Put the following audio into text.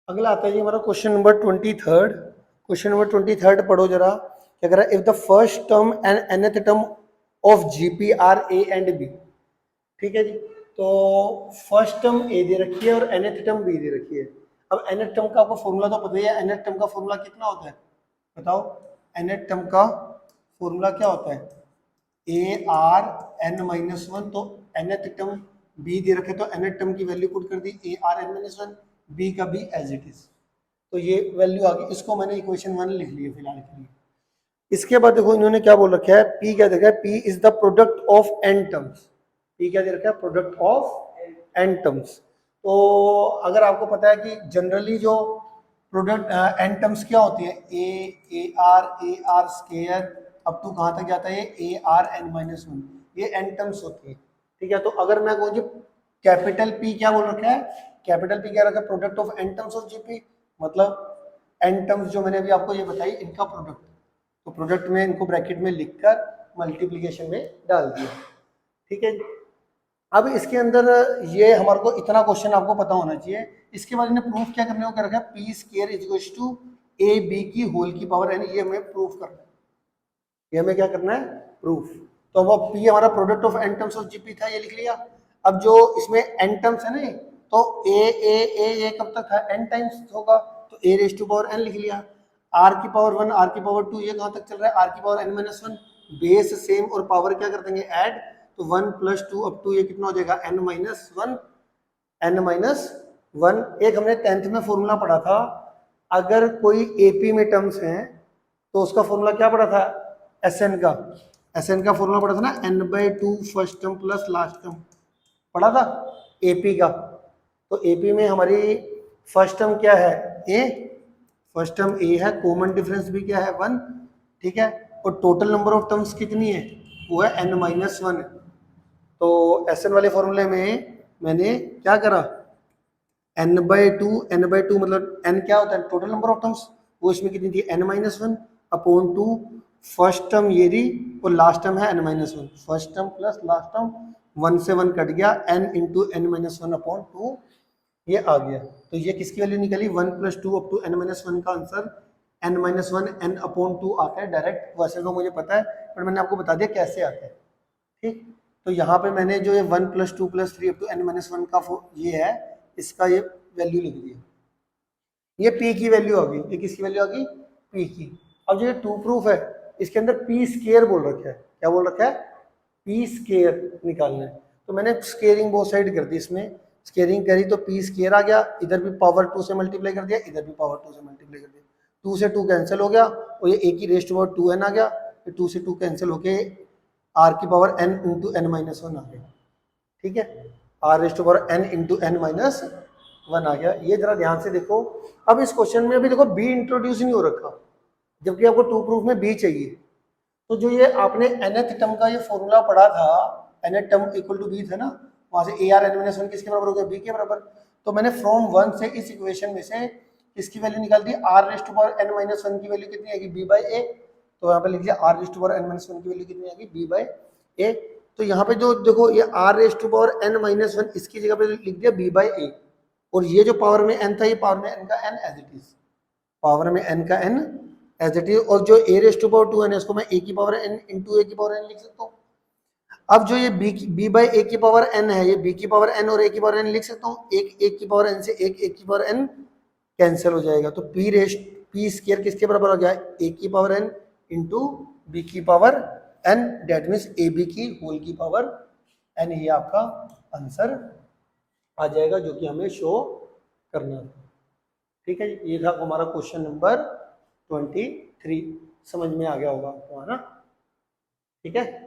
अगला आता है जी हमारा क्वेश्चन नंबर 23। क्वेश्चन नंबर 23 पढ़ो जरा। क्या कह रहा है, if the first term and nth term of GP are a and b. ठीक है जी, तो फर्स्ट टर्म ए दे रखी है और nth टर्म बी दे रखी है। अब nth टर्म का आपको फॉर्मूला तो पता ही है। nth टर्म का फॉर्मूला कितना होता है बताओ। nth टर्म का फॉर्मूला क्या होता है, a r n minus one. तो nth टर्म बी दे रखे तो nth टर्म की वैल्यू पुट कर दी a r n minus one, b का बी एज इट इज। तो ये वैल्यू आ गई, इसको मैंने इक्वेशन 1 लिख लिया फिलहाल के लिए। इसके बाद देखो इन्होंने क्या बोल रखा है, पी क्या देखा है, P is the product of n terms. P क्या दे रखा है, प्रोडक्ट ऑफ एन टर्म्स। तो अगर आपको पता है कि जनरली जो प्रोडक्ट एन टर्म्स क्या होती है, a r square up to कहाँ तक जाता है, a r n minus one, ये एन टर्म्स होती है। ठीक है, तो अगर मैं कहूँ कैपिटल पी क्या बोल रखा है, कैपिटल पी क्या रखा है, product of n terms of GP, मतलब एन टर्म्स जो मैंने अभी आपको ये बताई इनका प्रोडक्ट। तो प्रोडक्ट में इनको ब्रैकेट में लिखकर मल्टीप्लिकेशन में डाल दिया। ठीक है, अब इसके अंदर ये हमारे को इतना क्वेश्चन आपको पता होना चाहिए। इसके बाद इन्हें प्रूफ क्या करने को क्या रखा है, P square is equal to a b की होल की पावर एन। ये हमें प्रूफ करना है, ये हमें क्या करना है, प्रूफ। तो वो पी हमारा product of n terms of GP था, ये लिख लिया। अब जो इसमें एन टर्म्स है ना, तो ए कब तक था, एन टाइम्स होगा, तो a raise to power n लिख लिया। आर की पावर वन, आर की पावर टू, ये कहाँ तक चल रहा है, आर की power n minus one. Base same और पावर क्या कर देंगे, ऐड। तो one plus two up to ये कितना हो जाएगा, n minus one, n minus one. एक हमने 10th में फॉर्मूला पढ़ा था, अगर कोई एपी में टर्म्स हैं तो उसका फॉर्मूला क्या पढ़ा था, एस एन का। एस एन का फॉर्मूला पढ़ा था ना, n by two first term plus last term पढ़ा था एपी का। तो एपी में हमारी फर्स्ट टर्म क्या है, ए, फर्स्ट टर्म ए है, कॉमन डिफरेंस भी क्या है, वन। ठीक है, और टोटल नंबर ऑफ टर्म्स कितनी है, वो है एन माइनस वन। तो एस एन वाले फॉर्मूले में मैंने क्या करा, एन बाई टू मतलब एन क्या होता है, टोटल नंबर ऑफ टर्म्स, वो इसमें कितनी थी, n minus one upon two first term ये दी और लास्ट टर्म है n minus one. First term plus last term, one से वन कट गया, n into n minus one upon two, ये आ गया। तो ये किसकी वैल्यू निकली, one plus two up to n minus one का answer n minus one n upon two आता है डायरेक्ट। वैसे तो मुझे पता है पर मैंने आपको बता दिया कैसे आता है। ठीक, तो यहाँ पे मैंने जो ये one plus two plus three up to n minus one का ये है, इसका ये वैल्यू लिख दिया। ये पी की वैल्यू आ गई, ये किसकी वैल्यू आ गई, पी की। अब जो ये टू प्रूफ है, इसके अंदर पी स्केयर बोल रखा है, क्या बोल रखा है, पी स्केयर निकालना है। तो मैंने स्केयरिंग बोथ साइड कर दी, इसमें स्केयरिंग करी तो पी स्केयर आ गया, इधर भी पावर टू से मल्टीप्लाई कर दिया, इधर भी पावर टू से मल्टीप्लाई कर दिया। टू से टू कैंसिल हो गया और ये ए की रेस्ट पावर टू एन आ गया, टू से टू कैंसिल होके आर की power n into n minus one आ गया। ठीक है, r rest power n into n minus one आ गया। ये जरा ध्यान से देखो। अब इस क्वेश्चन में अभी देखो बी इंट्रोड्यूस नहीं हो रखा, जबकि आपको टू प्रूफ में बी चाहिए। तो जो ये आपने nth टर्म का ये फॉर्मूला पढ़ा था, nth term equal to b था ना, वहां से a r n minus one किसके बराबर हो गया, बी के बराबर। तो मैंने फ्रॉम वन से इस इक्वेशन में से किसकी वैल्यू निकाल दी, r rest power n minus one की वैल्यू कितनी आएगी, बी बाई ए। तो यहाँ पे लिख दिया r rest power n minus one की वैल्यू कितनी आएगी, बी बाई ए। तो यहाँ पे जो देखो ये r rest power n minus one, इसकी जगह पे लिख दिया बी बाई ए। और ये जो पावर में एन था, ये पावर में एन का n as it is, power में एन का एन एज इट इज। और जो a rest to power two n है, इसको मैं ए की पावर एन इंटू ए की पावर एन लिख सकता हूँ। अब जो ये बी बाई ए की पावर एन है, ये बी की पावर एन और ए की पावर एन लिख सकता हूँ। एक की पावर एन से एक की पावर एन कैंसिल हो जाएगा। तो पी स्केयर किसके बराबर हो गया, ए की पावर एन इंटू बी की power n, that means a b की होल की पावर एन। ये आपका आंसर आ जाएगा जो कि हमें शो करना है। ठीक है, ये था हमारा क्वेश्चन नंबर 23। समझ में आ गया होगा आपको, है ना। ठीक है।